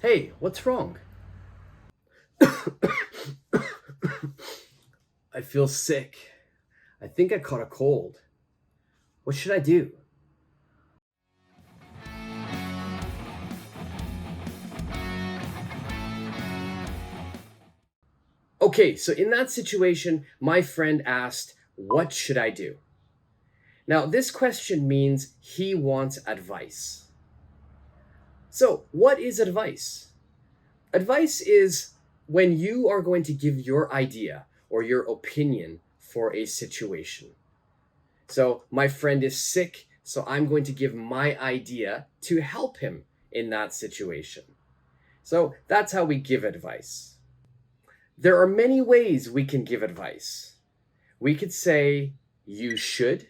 Hey, what's wrong? I feel sick. I think I caught a cold. What should I do? Okay, so in that situation, my friend asked, what should I do? Now, this question means he wants advice. So, what is advice? Advice is when you are going to give your idea or your opinion for a situation. So, my friend is sick, so I'm going to give my idea to help him in that situation. So, that's how we give advice. There are many ways we can give advice. We could say, you should,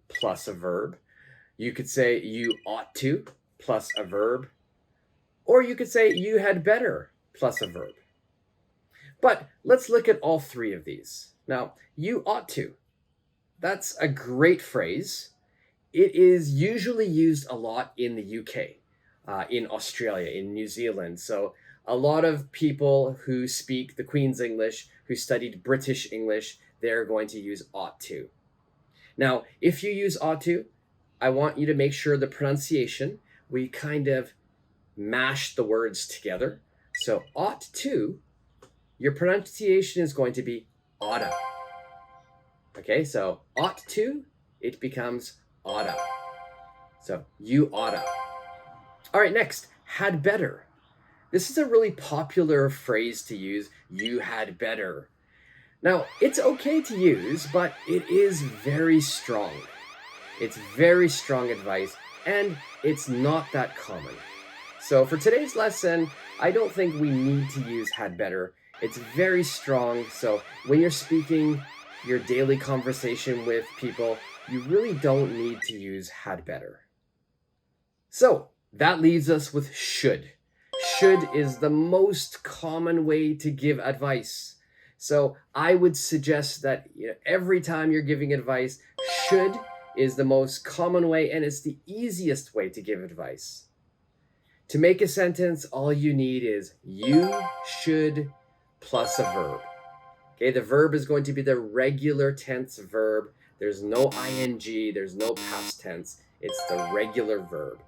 plus a verb. You could say, you ought to, plus a verb. Or you could say, you had better, plus a verb. But let's look at all three of these. Now, you ought to. That's a great phrase. It is usually used a lot in the UK, in Australia, in New Zealand. So a lot of people who speak the Queen's English, who studied British English, they're going to use ought to. Now, if you use ought to, I want you to make sure the pronunciation, we kind of mash the words together. So ought to, your pronunciation is going to be oughta. Okay, so ought to, it becomes oughta. So you oughta. All right, next, had better. This is a really popular phrase to use, you had better. Now, it's okay to use, but it is very strong. It's very strong advice, and it's not that common. So for today's lesson, I don't think we need to use had better. It's very strong, so when you're speaking your daily conversation with people, you really don't need to use had better. So that leaves us with should. Should is the most common way to give advice. So I would suggest that every time you're giving advice, should is the most common way and it's the easiest way to give advice. To make a sentence, all you need is you should plus a verb. Okay, the verb is going to be the regular tense verb. There's no ing, there's no past tense. It's the regular verb.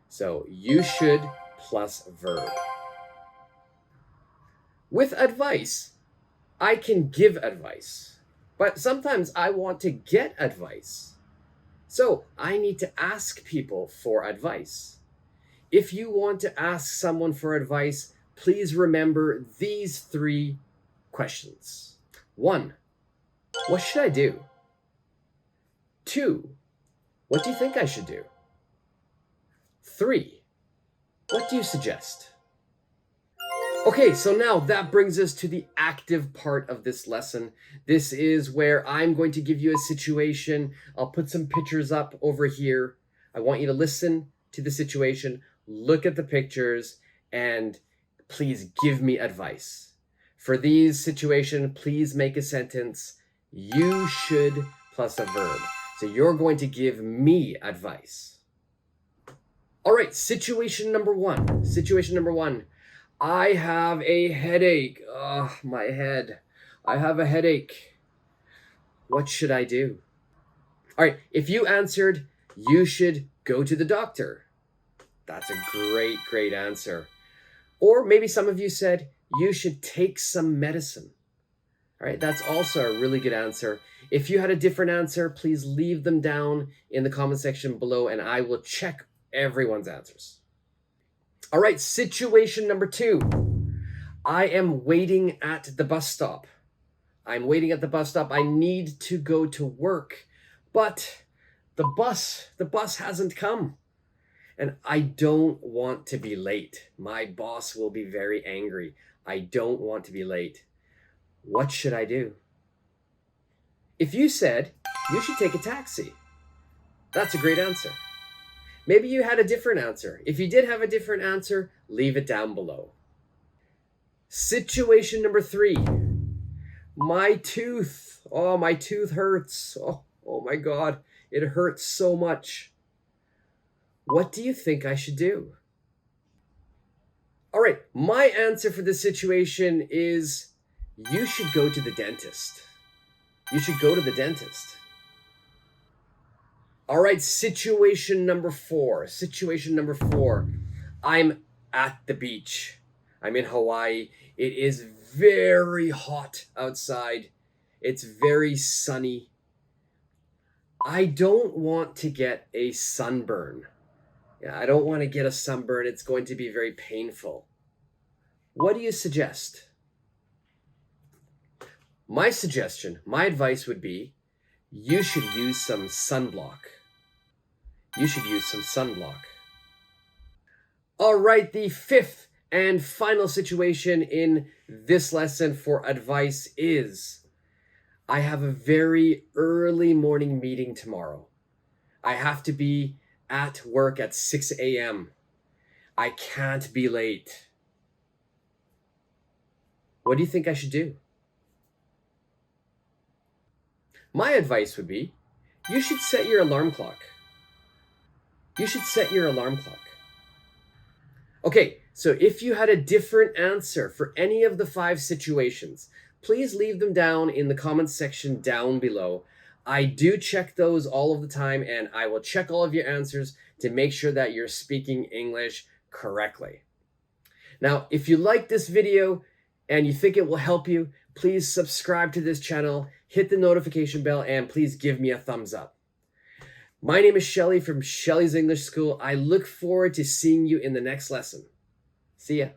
So you should plus verb. With advice, I can give advice, but sometimes I want to get advice. So I need to ask people for advice. If you want to ask someone for advice, please remember these three questions. 1, what should I do? 2, what do you think I should do? 3, what do you suggest? Okay, so now that brings us to the active part of this lesson. This is where I'm going to give you a situation. I'll put some pictures up over here. I want you to listen to the situation, look at the pictures, and please give me advice. For these situations, please make a sentence, you should plus a verb. So you're going to give me advice. All right, situation number one. Situation number one. I have a headache. Oh, my head. I have a headache. What should I do? All right, if you answered, you should go to the doctor. That's a great, great answer. Or maybe some of you said, you should take some medicine. All right, that's also a really good answer. If you had a different answer, please leave them down in the comment section below and I will check everyone's answers. All right, situation number 2. I am waiting at the bus stop. I'm waiting at the bus stop. I need to go to work, but the bus hasn't come. And I don't want to be late. My boss will be very angry. I don't want to be late. What should I do? If you said, you should take a taxi, that's a great answer. Maybe you had a different answer. If you did have a different answer, leave it down below. Situation number 3. My tooth. Oh, my tooth hurts. Oh my God. It hurts so much. What do you think I should do? All right, my answer for this situation is you should go to the dentist. You should go to the dentist. All right, situation number 4. Situation number 4. I'm at the beach. I'm in Hawaii. It is very hot outside. It's very sunny. I don't want to get a sunburn. Yeah, I don't want to get a sunburn. It's going to be very painful. What do you suggest? My suggestion, my advice would be you should use some sunblock. You should use some sunblock. All right, the 5th and final situation in this lesson for advice is I have a very early morning meeting tomorrow. I have to be at work at 6 a.m. I can't be late. What do you think I should do? My advice would be you should set your alarm clock. You should set your alarm clock. Okay, so if you had a different answer for any of the 5 situations, please leave them down in the comments section down below. I do check those all of the time, and I will check all of your answers to make sure that you're speaking English correctly. Now, if you like this video and you think it will help you, please subscribe to this channel, hit the notification bell, and please give me a thumbs up. My name is Shelly from Shelly's English School. I look forward to seeing you in the next lesson. See ya.